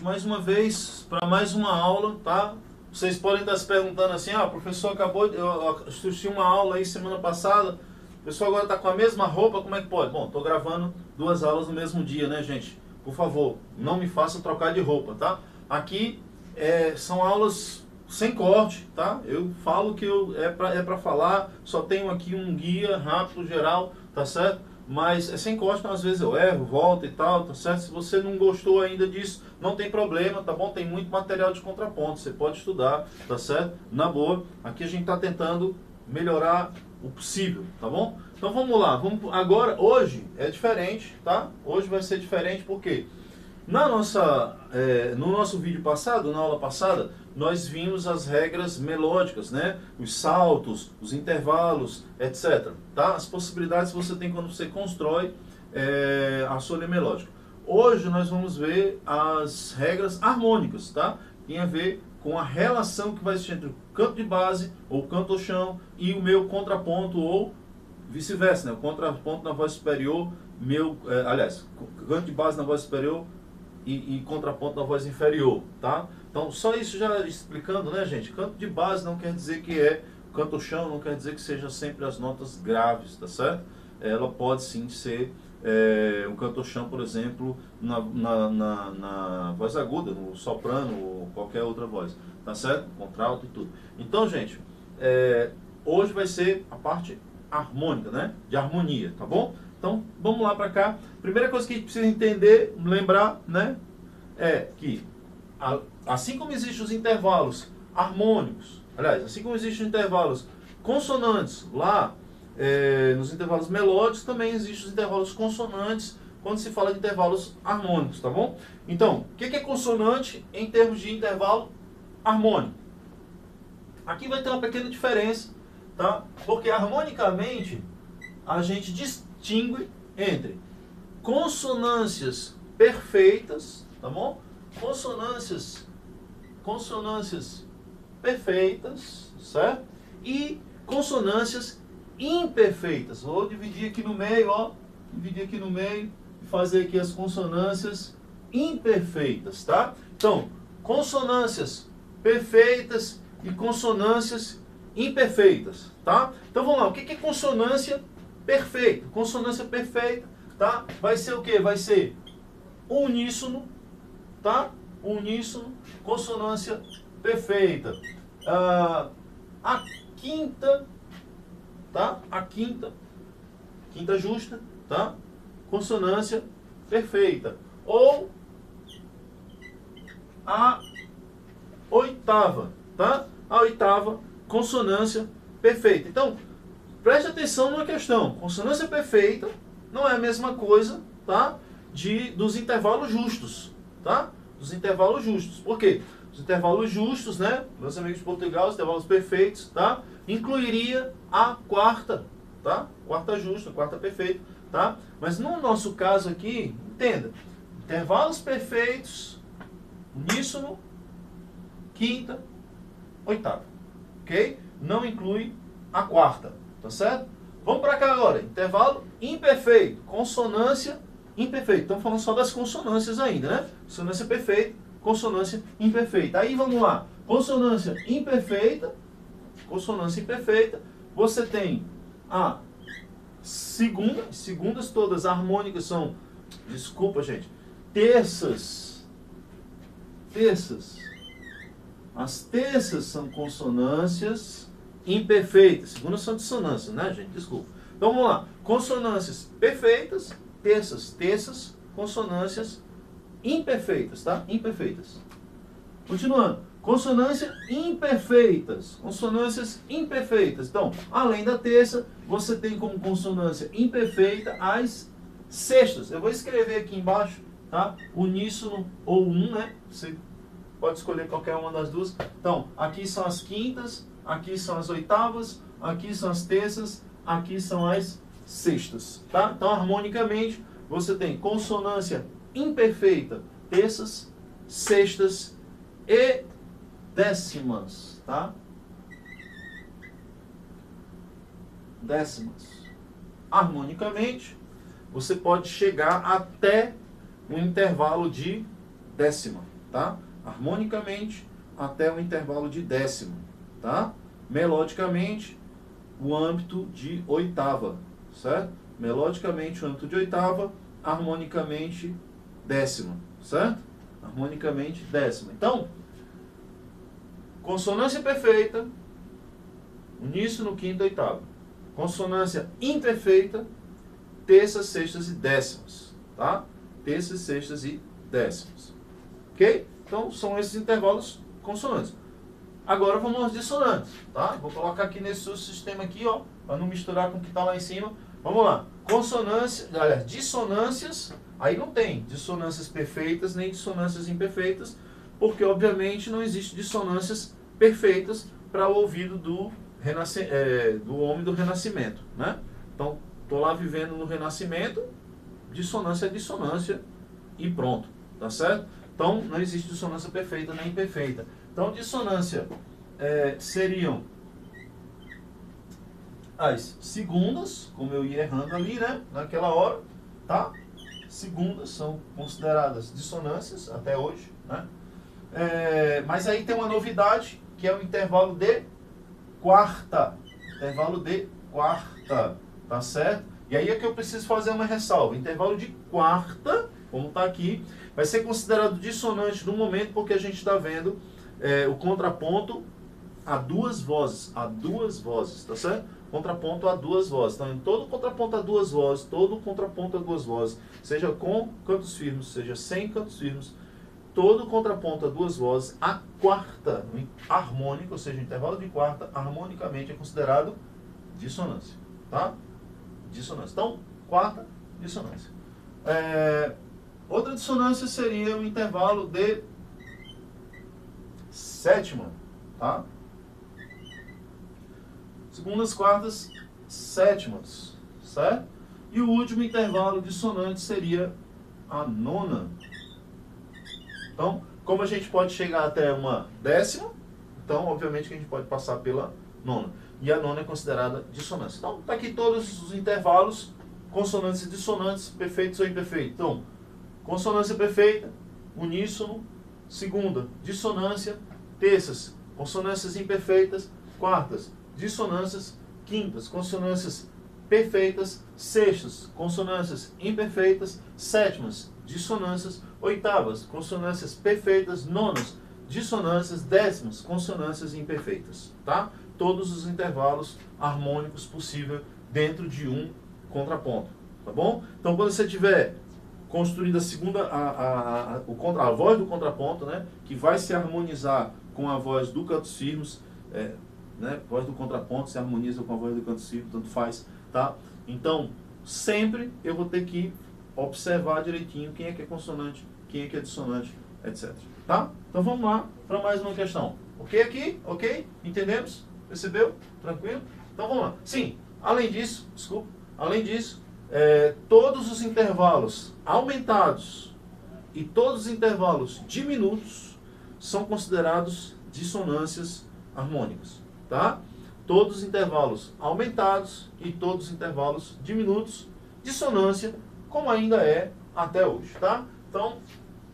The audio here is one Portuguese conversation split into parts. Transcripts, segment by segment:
mais uma vez para mais uma aula, tá? Vocês podem estar se perguntando assim, o professor acabou, eu assisti uma aula aí semana passada, o pessoal agora está com a mesma roupa, como é que pode? Bom, estou gravando 2 aulas no mesmo dia, né, gente? Por favor, não me façam trocar de roupa, tá? Aqui são aulas sem corte, tá? Eu falo que é para falar, só tenho aqui um guia rápido, geral, tá certo? Mas é sem corte, então às vezes eu erro, volto e tal, tá certo? Se você não gostou ainda disso, não tem problema, tá bom? Tem muito material de contraponto, você pode estudar, tá certo? Na boa, aqui a gente tá tentando melhorar o possível, tá bom? Então vamos lá, agora, hoje é diferente, tá? Hoje vai ser diferente porque no nosso vídeo passado, na aula passada, nós vimos as regras melódicas, né? Os saltos, os intervalos, etc. Tá? As possibilidades que você tem quando você constrói a sua linha melódica. Hoje nós vamos ver as regras harmônicas, tá? Tem a ver com a relação que vai existir entre o canto de base, ou canto ao chão, e o meu contraponto, ou vice-versa, né? O contraponto na voz superior, canto de base na voz superior, e contraponto na voz inferior, tá? Então, só isso já explicando, né, gente? Canto de base não quer dizer que canto ao chão, não quer dizer que seja sempre as notas graves, tá certo? Ela pode sim ser um canto ao chão, por exemplo, na voz aguda, no soprano ou qualquer outra voz, tá certo? Contralto e tudo. Então, gente, hoje vai ser a parte harmônica, né? De harmonia, tá bom? Então, vamos lá para cá. Primeira coisa que a gente precisa entender, lembrar, né? É que, assim como existem os intervalos harmônicos, aliás, assim como existem os intervalos consonantes lá, nos intervalos melódicos, também existem os intervalos consonantes quando se fala de intervalos harmônicos, tá bom? Então, o que é consonante em termos de intervalo harmônico? Aqui vai ter uma pequena diferença, tá? Porque harmonicamente a gente distingue entre consonâncias perfeitas, tá bom? Consonâncias perfeitas, certo? E consonâncias imperfeitas. Vou dividir aqui no meio, ó. Dividir aqui no meio e fazer aqui as consonâncias imperfeitas, tá? Então, consonâncias perfeitas e consonâncias imperfeitas, tá? Então vamos lá, o que é consonância perfeita? Consonância perfeita, tá? Vai ser o que? Vai ser uníssono, tá? Uníssono, consonância perfeita. A quinta, tá? A quinta justa, tá? Consonância perfeita. Ou a oitava, tá? A oitava, consonância perfeita. Então, preste atenção numa questão. Consonância perfeita não é a mesma coisa, tá? Dos intervalos justos, tá? Dos intervalos justos. Por quê? Os intervalos justos, né? Meus amigos de Portugal, os intervalos perfeitos, tá? Incluiria a quarta, tá? Quarta justa, quarta perfeita, tá? Mas no nosso caso aqui, entenda, intervalos perfeitos, uníssono, quinta, oitava, ok? Não inclui a quarta, tá certo? Vamos para cá agora, intervalo imperfeito, consonância imperfeita. Estamos falando só das consonâncias ainda, né? Consonância perfeita, consonância imperfeita. Aí vamos lá, consonância imperfeita, você tem a segundas todas harmônicas são, desculpa gente, terças. As terças são consonâncias imperfeitas. Segundas são dissonâncias, né, gente? Desculpa. Então vamos lá. Consonâncias perfeitas, terças, consonâncias imperfeitas, tá? Imperfeitas. Continuando. Consonâncias imperfeitas. Então, além da terça, você tem como consonância imperfeita as sextas. Eu vou escrever aqui embaixo, tá? Uníssono ou né? Você pode escolher qualquer uma das duas. Então, aqui são as quintas, aqui são as oitavas, aqui são as terças, aqui são as sextas, tá? Então, harmonicamente, você tem consonância imperfeita, terças, sextas e décimas, tá? Décimas. Harmonicamente, você pode chegar até um intervalo de décima, tá? Harmonicamente até o intervalo de décima, tá? Melodicamente o âmbito de oitava, certo? Melodicamente o âmbito de oitava, harmonicamente décima, certo? Harmonicamente décima. Então, consonância perfeita, uníssono, quinta, oitava. Consonância imperfeita, terças, sextas e décimas, tá? Terças, sextas e décimas. Ok? Então, são esses intervalos consonantes. Agora vamos aos dissonantes, tá? Vou colocar aqui nesse seu sistema aqui, ó, para não misturar com o que está lá em cima. Vamos lá. Consonância, aliás, dissonâncias, aí não tem dissonâncias perfeitas nem dissonâncias imperfeitas, porque obviamente não existe dissonâncias perfeitas para o ouvido do homem do Renascimento, né? Então, estou lá vivendo no Renascimento, dissonância é dissonância e pronto, tá certo? Então, não existe dissonância perfeita nem imperfeita. Então, dissonância seriam as segundas, como eu ia errando ali, né? Naquela hora, tá? Segundas são consideradas dissonâncias até hoje, né? Mas aí tem uma novidade, que é o intervalo de quarta. Intervalo de quarta, tá certo? E aí é que eu preciso fazer uma ressalva. Intervalo de quarta, como está aqui, vai ser considerado dissonante no momento porque a gente está vendo o contraponto a duas vozes, tá certo? Contraponto a duas vozes. Então, em todo contraponto a duas vozes, todo contraponto a duas vozes, seja com cantos firmes, seja sem cantos firmes, todo contraponto a duas vozes, a quarta harmônica, ou seja, o intervalo de quarta, harmonicamente é considerado dissonância, tá? Dissonância. Então, quarta, dissonância. Outra dissonância seria o intervalo de sétima, tá? Segundas, quartas, sétimas, certo? E o último intervalo dissonante seria a nona. Então, como a gente pode chegar até uma décima, então, obviamente, que a gente pode passar pela nona. E a nona é considerada dissonância. Então, está aqui todos os intervalos, consonantes e dissonantes, perfeitos ou imperfeitos. Então, consonância perfeita, uníssono. Segunda, dissonância. Terças, consonâncias imperfeitas. Quartas, dissonâncias. Quintas, consonâncias perfeitas. Sextas, consonâncias imperfeitas. Sétimas, dissonâncias. Oitavas, consonâncias perfeitas. Nonas, dissonâncias. Décimas, consonâncias imperfeitas. Tá? Todos os intervalos harmônicos possíveis dentro de um contraponto. Tá bom? Então, quando você tiver construindo a segunda, a voz do contraponto, né, que vai se harmonizar com a voz do cantos firmes, né, voz do contraponto se harmoniza com a voz do cantos firmes, tanto faz, tá? Então, sempre eu vou ter que observar direitinho quem é que é consonante, quem é que é dissonante, etc. Tá? Então vamos lá para mais uma questão. Ok aqui? Ok? Entendemos? Percebeu? Tranquilo? Então vamos lá. Sim, além disso, desculpa, além disso, todos os intervalos aumentados e todos os intervalos diminutos são considerados dissonâncias harmônicas, tá? Todos os intervalos aumentados e todos os intervalos diminutos, dissonância, como ainda é até hoje, tá? Então,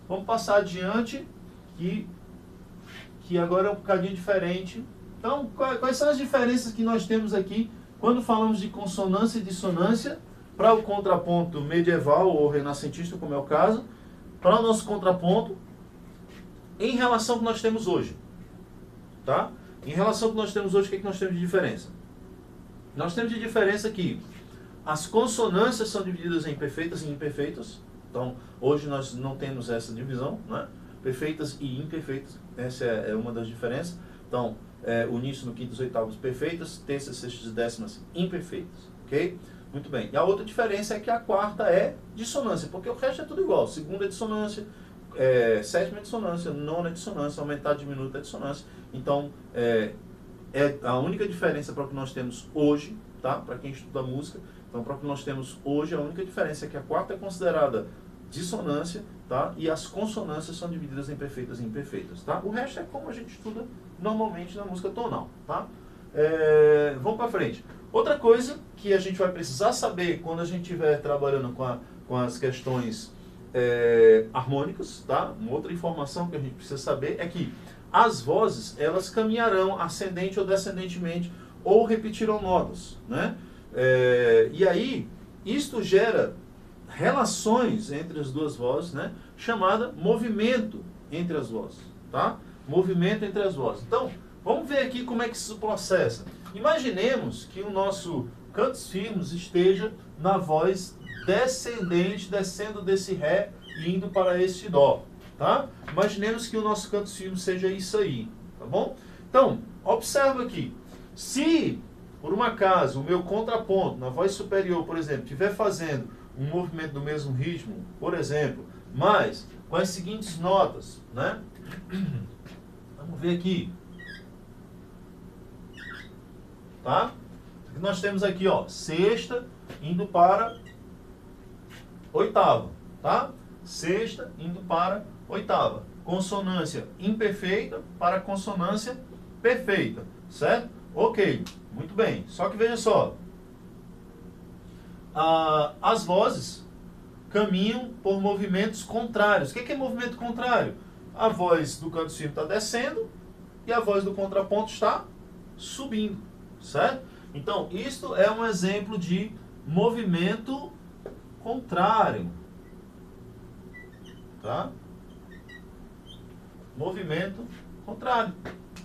vamos passar adiante, que agora é um bocadinho diferente. Então, quais são as diferenças que nós temos aqui quando falamos de consonância e dissonância para o contraponto medieval ou renascentista, como é o caso, para o nosso contraponto em relação ao que nós temos hoje, tá? Em relação ao que nós temos hoje, o que é que nós temos de diferença? Nós temos de diferença que as consonâncias são divididas em perfeitas e imperfeitas. Então, hoje nós não temos essa divisão, né? Perfeitas e imperfeitas. Essa é uma das diferenças. Então, uníssono, quintas, oitavas perfeitas, terças, sextas e décimas imperfeitas. Ok? Muito bem. E a outra diferença é que a quarta é dissonância, porque o resto é tudo igual. Segunda é dissonância, sétima é dissonância, nona é dissonância, aumentar, diminuto é dissonância. Então, a única diferença para o que nós temos hoje, tá? Para quem estuda música, então para o que nós temos hoje, a única diferença é que a quarta é considerada dissonância, tá? E as consonâncias são divididas em perfeitas e imperfeitas, tá? O resto é como a gente estuda normalmente na música tonal, tá? Vamos para frente. Outra coisa que a gente vai precisar saber quando a gente estiver trabalhando com as questões harmônicas, tá? Uma outra informação que a gente precisa saber é que as vozes, elas caminharão ascendente ou descendentemente, ou repetirão notas, né? E aí, isto gera relações entre as duas vozes, né? Chamada movimento entre as vozes, tá? Movimento entre as vozes. Então, vamos ver aqui como é que isso processa. Imaginemos que o nosso cantos firmes esteja na voz descendente, descendo desse Ré e indo para esse Dó, tá? Imaginemos que o nosso cantos firmes seja isso aí, tá bom? Então, observa aqui. Se, por um acaso, o meu contraponto na voz superior, por exemplo, estiver fazendo um movimento do mesmo ritmo, por exemplo, mas com as seguintes notas, né? Vamos ver aqui. Tá? Nós temos aqui, ó, sexta indo para oitava, tá? Sexta indo para oitava. Consonância imperfeita para consonância perfeita, certo? Ok, muito bem. Só que veja só, as vozes caminham por movimentos contrários. O que é movimento contrário? A voz do canto firme está descendo e a voz do contraponto está subindo, certo? Então, isto é um exemplo de movimento contrário, tá? Movimento contrário,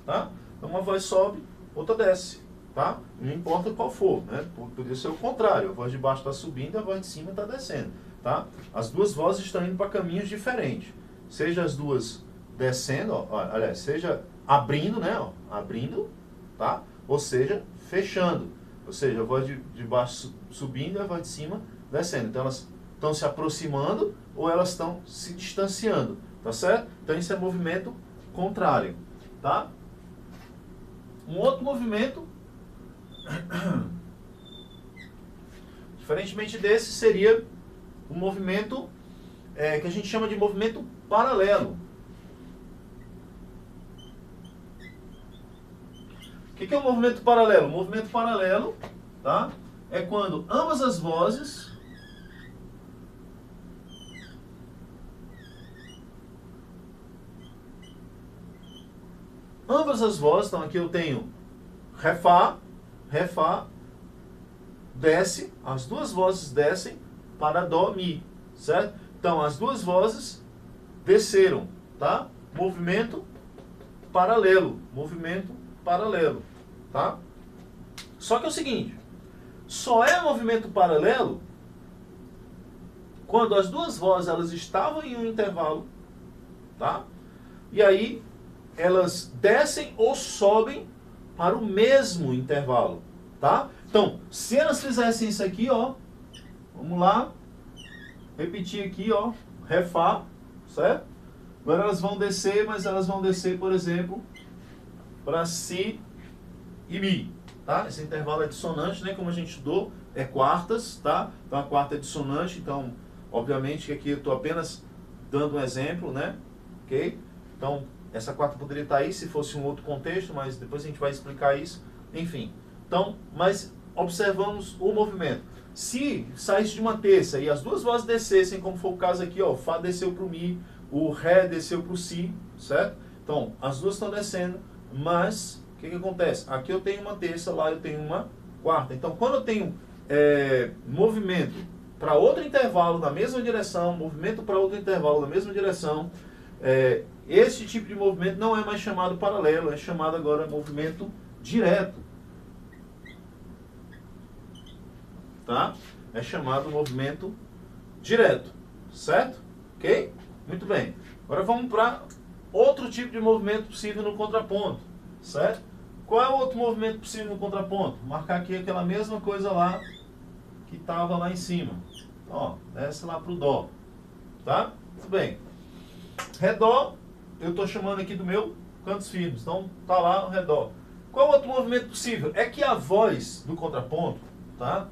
tá? Então, uma voz sobe, outra desce, tá? Não importa qual for, né? Poderia ser o contrário, a voz de baixo está subindo e a voz de cima está descendo, tá? As duas vozes estão indo para caminhos diferentes. Seja as duas descendo, ó, aliás, seja abrindo, né? Ó, abrindo, tá? Ou seja, fechando. Ou seja, a voz de baixo subindo e a voz de cima descendo. Então, elas estão se aproximando ou elas estão se distanciando, tá certo? Então, isso é movimento contrário, tá? Um outro movimento, diferentemente desse, seria um movimento que a gente chama de movimento paralelo. O que é um movimento paralelo? O movimento paralelo, tá? É quando ambas as vozes então aqui eu tenho Ré, Fá, desce, as duas vozes descem para Dó, Mi, certo? Então, as duas vozes desceram, tá? Movimento paralelo, tá? Só que é o seguinte, só é movimento paralelo quando as duas vozes elas estavam em um intervalo, tá? E aí elas descem ou sobem para o mesmo intervalo, tá? Então, se elas fizessem isso aqui, ó, vamos lá, repetir aqui, ó, Ré, Fá, certo? Agora elas vão descer, mas elas vão descer, por exemplo, para Si e Mi, tá? Esse intervalo é dissonante, né? Como a gente estudou, é quartas, tá? Então a quarta é dissonante, então, obviamente que aqui eu estou apenas dando um exemplo, né? Ok? Então, essa quarta poderia estar aí se fosse um outro contexto, mas depois a gente vai explicar isso. Enfim, então, mas observamos o movimento. Se saísse de uma terça e as duas vozes descessem, como foi o caso aqui, ó, o Fá desceu para o Mi, o Ré desceu para o Si, certo? Então, as duas estão descendo, mas o que acontece? Aqui eu tenho uma terça, lá eu tenho uma quarta. Então, quando eu tenho movimento para outro intervalo na mesma direção, movimento para outro intervalo na mesma direção, esse tipo de movimento não é mais chamado paralelo, é chamado agora movimento direto. Tá? É chamado movimento direto, certo? Ok? Muito bem. Agora vamos para outro tipo de movimento possível no contraponto, certo? Qual é o outro movimento possível no contraponto? Vou marcar aqui aquela mesma coisa lá que estava lá em cima. Ó, desce lá para o Dó, tá? Muito bem. Ré, Dó, eu estou chamando aqui do meu cantos firmes, então tá lá o Ré, Dó. Qual é o outro movimento possível? É que a voz do contraponto, tá?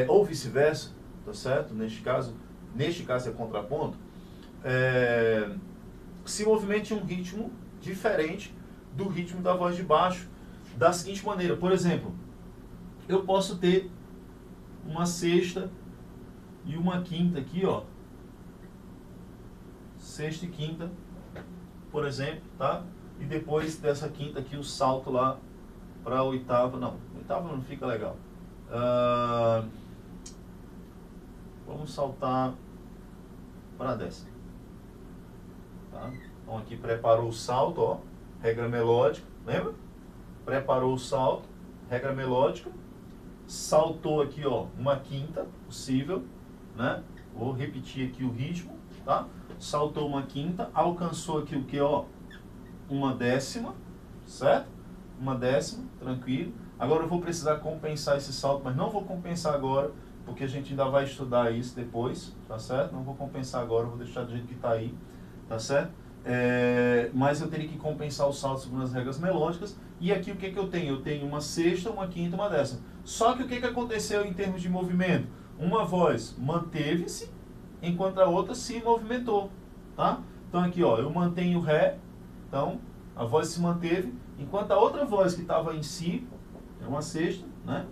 Ou vice-versa, tá certo? Neste caso é contraponto, se movimente em um ritmo diferente do ritmo da voz de baixo, da seguinte maneira. Por exemplo, eu posso ter uma sexta e uma quinta aqui, ó, sexta e quinta, por exemplo, tá? E depois dessa quinta aqui, o salto lá para a oitava. Não, oitava não fica legal. Vamos saltar para a décima. Tá? Então aqui preparou o salto, ó, regra melódica, lembra? Preparou o salto, regra melódica, saltou aqui, ó, uma quinta possível, né? Vou repetir aqui o ritmo, tá? Saltou uma quinta, alcançou aqui o que, ó? Uma décima, certo? Uma décima, tranquilo. Agora eu vou precisar compensar esse salto, mas não vou compensar agora, porque a gente ainda vai estudar isso depois, tá certo? Não vou compensar agora, vou deixar do jeito que está aí, tá certo? Mas eu teria que compensar o salto segundo as regras melódicas. E aqui o que que eu tenho? Eu tenho uma sexta, uma quinta, uma décima. Só que o que que aconteceu em termos de movimento? Uma voz manteve-se, enquanto a outra se movimentou, tá? Então aqui, ó, eu mantenho o Ré, então a voz se manteve, enquanto a outra voz que estava em Si, é uma sexta, né?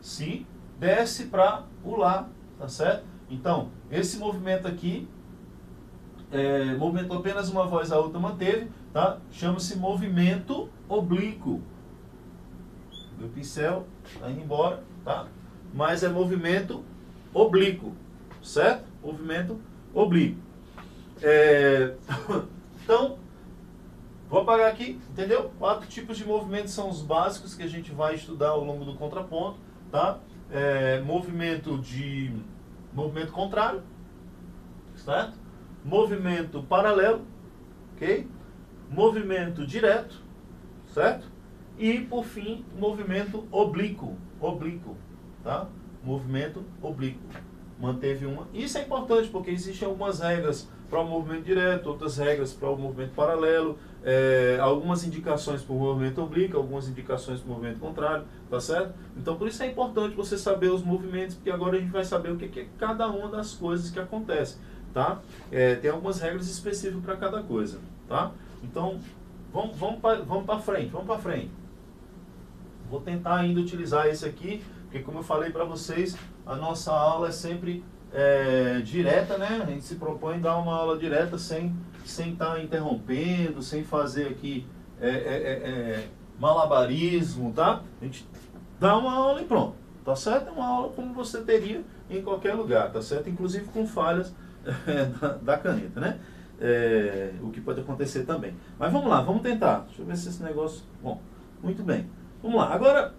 Si, desce para o Lá, tá certo? Então, esse movimento aqui, movimentou apenas uma voz, a outra manteve, tá? Chama-se movimento oblíquo. Meu pincel está indo embora, tá? Mas é movimento oblíquo, certo? Movimento oblíquo. Então, vou apagar aqui, entendeu? 4 tipos de movimentos são os básicos que a gente vai estudar ao longo do contraponto, tá? Movimento contrário, certo? Movimento paralelo, ok? Movimento direto, certo? E, por fim, movimento oblíquo, tá? Movimento oblíquo. Manteve uma. Isso é importante porque existem algumas regras para o movimento direto, outras regras para o movimento paralelo, algumas indicações para o movimento oblíquo, algumas indicações para o movimento contrário, tá certo? Então, por isso é importante você saber os movimentos, porque agora a gente vai saber o que é cada uma das coisas que acontece, tá? Tem algumas regras específicas para cada coisa, tá? Então, vamos para frente. Vou tentar ainda utilizar esse aqui, porque como eu falei para vocês, a nossa aula é sempre direta, né? A gente se propõe a dar uma aula direta sem estar interrompendo, sem fazer aqui malabarismo, tá? A gente dá uma aula e pronto, tá certo? É uma aula como você teria em qualquer lugar, tá certo? Inclusive com falhas da caneta, né? O que pode acontecer também. Mas vamos lá, vamos tentar. Deixa eu ver se esse negócio... Bom, muito bem. Vamos lá. Agora,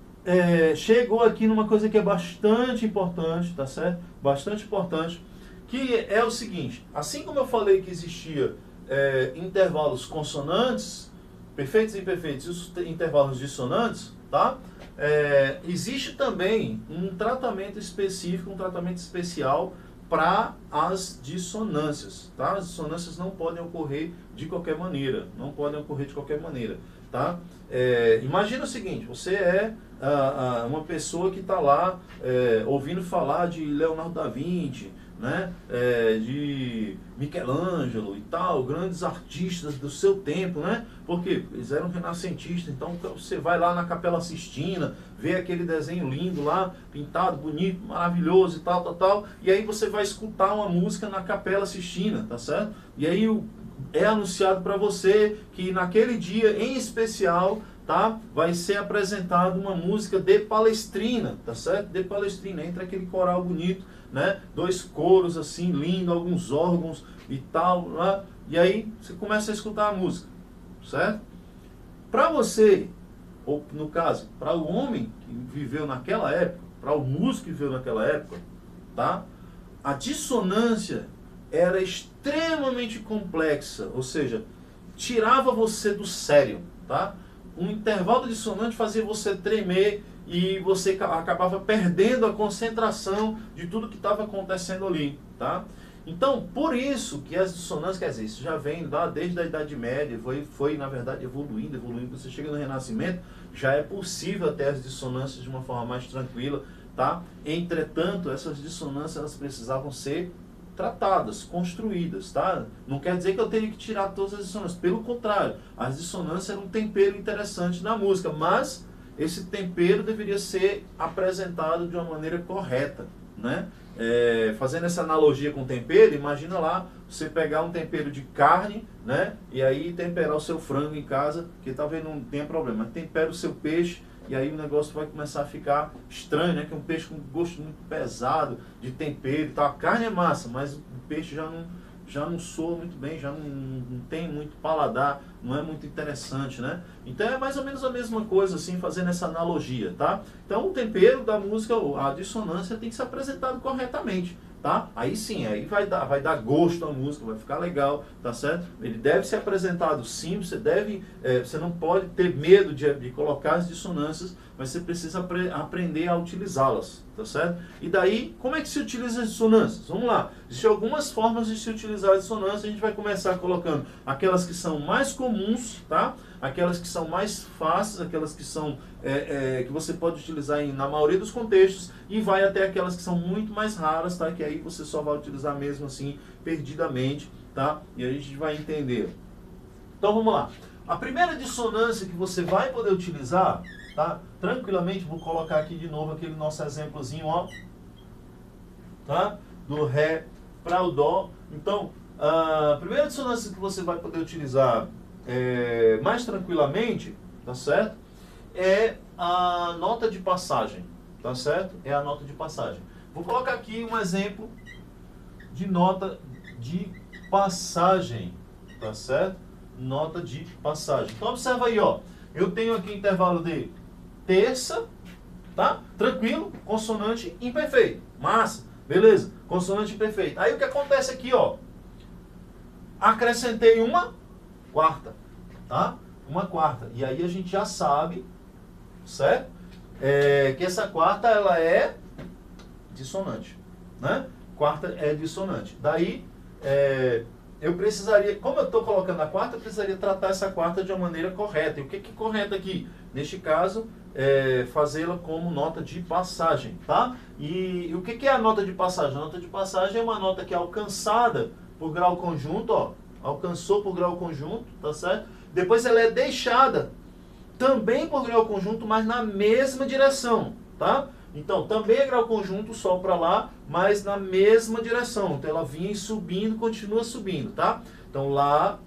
chegou aqui numa coisa que é bastante importante, tá certo? Bastante importante, que é o seguinte. Assim como eu falei que existia intervalos consonantes, perfeitos e imperfeitos, e os intervalos dissonantes, tá? Existe também um tratamento específico, um tratamento especial para as dissonâncias, tá? As dissonâncias não podem ocorrer de qualquer maneira, tá? Imagina o seguinte, você é uma pessoa que está lá ouvindo falar de Leonardo da Vinci, né? De Michelangelo e tal, grandes artistas do seu tempo, né? Porque eles eram renascentistas, então você vai lá na Capela Sistina, vê aquele desenho lindo lá, pintado, bonito, maravilhoso e tal, e aí você vai escutar uma música na Capela Sistina, tá certo? E aí é anunciado para você que naquele dia em especial, tá, vai ser apresentada uma música de Palestrina, tá certo? De Palestrina, entra aquele coral bonito, né? 2 coros assim, lindo, alguns órgãos e tal, né? E aí você começa a escutar a música, certo? Para você, ou no caso, para o homem que viveu naquela época, para o músico que viveu naquela época, tá? A dissonância era extremamente complexa, ou seja, tirava você do sério, tá? Um intervalo dissonante fazia você tremer e você acabava perdendo a concentração de tudo que estava acontecendo ali, tá? Então, por isso que as dissonâncias, quer dizer, isso já vem lá desde a Idade Média, foi na verdade evoluindo, você chega no Renascimento, já é possível até as dissonâncias de uma forma mais tranquila, tá? Entretanto, essas dissonâncias elas precisavam ser tratadas, construídas, tá? Não quer dizer que eu teria que tirar todas as dissonâncias, pelo contrário, as dissonâncias eram um tempero interessante na música, mas esse tempero deveria ser apresentado de uma maneira correta, né? Fazendo essa analogia com tempero, imagina lá você pegar um tempero de carne, né? E aí temperar o seu frango em casa, que talvez não tenha problema, mas tempera o seu peixe e aí o negócio vai começar a ficar estranho, né? Que é um peixe com gosto muito pesado de tempero e tal. A carne é massa, mas o peixe já não soa muito bem, já não tem muito paladar, não é muito interessante, né? Então é mais ou menos a mesma coisa, assim, fazendo essa analogia, tá? Então o tempero da música, a dissonância tem que ser apresentado corretamente, tá? Aí sim, aí vai dar gosto à música, vai ficar legal, tá certo? Ele deve ser apresentado sim, você não pode ter medo de colocar as dissonâncias, mas você precisa aprender a utilizá-las, tá certo? E daí, como é que se utiliza as dissonâncias? Vamos lá, existem algumas formas de se utilizar as dissonâncias, a gente vai começar colocando aquelas que são mais comuns, tá? Aquelas que são mais fáceis, aquelas que são que você pode utilizar na maioria dos contextos, e vai até aquelas que são muito mais raras, tá? Que aí você só vai utilizar mesmo assim, perdidamente, tá? E a gente vai entender. Então vamos lá. A primeira dissonância que você vai poder utilizar, tá? Tranquilamente, vou colocar aqui de novo aquele nosso exemplozinho, ó, tá? Do Ré para o Dó. Então, a primeira dissonância que você vai poder utilizar mais tranquilamente, tá certo? É a nota de passagem, tá certo? É a nota de passagem. Vou colocar aqui um exemplo de nota de passagem, tá certo? Nota de passagem. Então observa aí, ó. Eu tenho aqui intervalo de terça, tá? Tranquilo, consonante imperfeito. Massa, beleza? Consonante imperfeito. Aí o que acontece aqui, ó? Acrescentei uma quarta, tá? Uma quarta. E aí a gente já sabe, certo? Que essa quarta, ela é dissonante, né? Quarta é dissonante. Daí, eu precisaria, como eu estou colocando a quarta, eu precisaria tratar essa quarta de uma maneira correta. E o que é correto aqui? Neste caso, fazê-la como nota de passagem, tá? E o que é a nota de passagem? A nota de passagem é uma nota que é alcançada por grau conjunto, ó. Alcançou por grau conjunto, tá certo? Depois ela é deixada também por grau conjunto, mas na mesma direção, tá? Então, também é grau conjunto, sol para lá, mas na mesma direção. Então, ela vinha subindo, continua subindo, tá? Então, lá,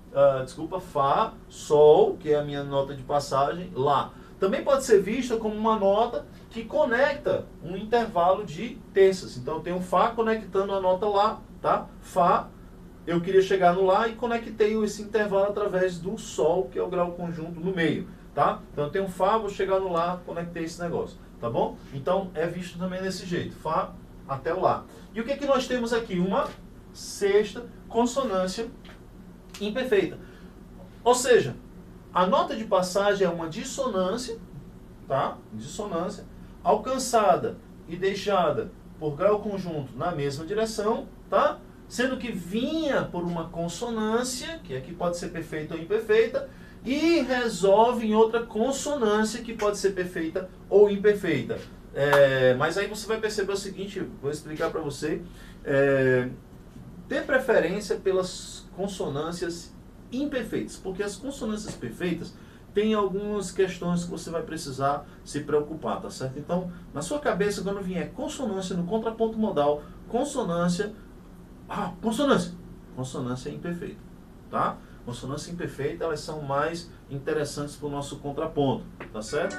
Fá, Sol, que é a minha nota de passagem, Lá. Também pode ser vista como uma nota que conecta um intervalo de terças. Então, eu tenho Fá conectando a nota Lá, tá? Fá, eu queria chegar no Lá e conectei esse intervalo através do Sol, que é o grau conjunto no meio, tá? Então, eu tenho Fá, vou chegar no Lá, conectei esse negócio. Tá bom? Então, é visto também desse jeito. Fá até o Lá. E o que nós temos aqui? Uma sexta consonância imperfeita. Ou seja, a nota de passagem é uma dissonância, tá? Dissonância, alcançada e deixada por grau conjunto na mesma direção, tá? Sendo que vinha por uma consonância, que aqui pode ser perfeita ou imperfeita, e resolve em outra consonância que pode ser perfeita ou imperfeita. Mas aí você vai perceber o seguinte, vou explicar para você. Ter preferência pelas consonâncias imperfeitas, porque as consonâncias perfeitas têm algumas questões que você vai precisar se preocupar, tá certo? Então, na sua cabeça, quando vier consonância no contraponto modal, consonância imperfeita, tá? Consonância imperfeita, elas são mais interessantes para o nosso contraponto, tá certo?